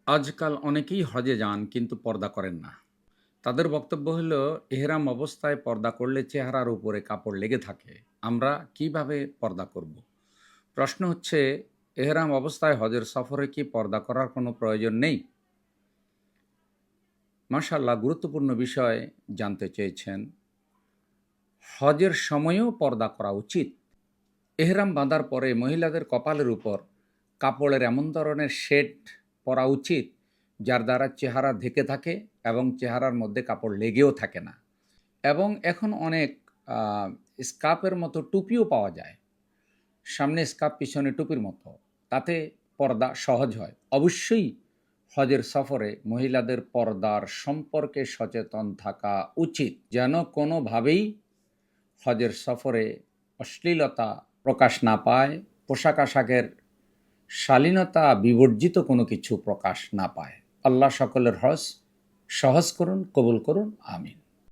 আজকাল অনেকেই হজে যান কিন্তু পর্দা করেন না। তাদের বক্তব্য হলো এহরাম অবস্থায় পর্দা করলে চেহারার উপরে কাপড় লেগে থাকে। আমরা কিভাবে পর্দা করব? প্রশ্ন হচ্ছে, এহরাম অবস্থায় হজের সফরে কি পর্দা করার কোনো প্রয়োজন নেই? মাশাআল্লাহ, গুরুত্বপূর্ণ বিষয় জানতে চেয়েছেন। হজের সময়েও পর্দা করা উচিত। এহরাম বাঁধার পরে মহিলাদের কপালের উপর কাপড়ের এমন ধরনের শেড পরা উচিত যার দ্বারা চেহারা ঢেকে থাকে এবং চেহারার মধ্যে কাপড় লেগেও থাকে না। এবং এখন অনেক স্কার্ফের মতো টুপিও পাওয়া যায়। সামনে স্কার্ফ, পিছনে টুপির মতো। তাতে পর্দা সহজ হয়। অবশ্যই হজের সফরে মহিলাদের পর্দার সম্পর্কে সচেতন থাকা উচিত, যেন কোনোভাবেই হজের সফরে অশ্লীলতা প্রকাশ না পায়, পোশাক-আশাকের শালীনতা বিবর্জিত কোনো কিছু প্রকাশ না পায়। আল্লাহ সকলের হজ সহজ করুন, কবুল করুন। আমিন।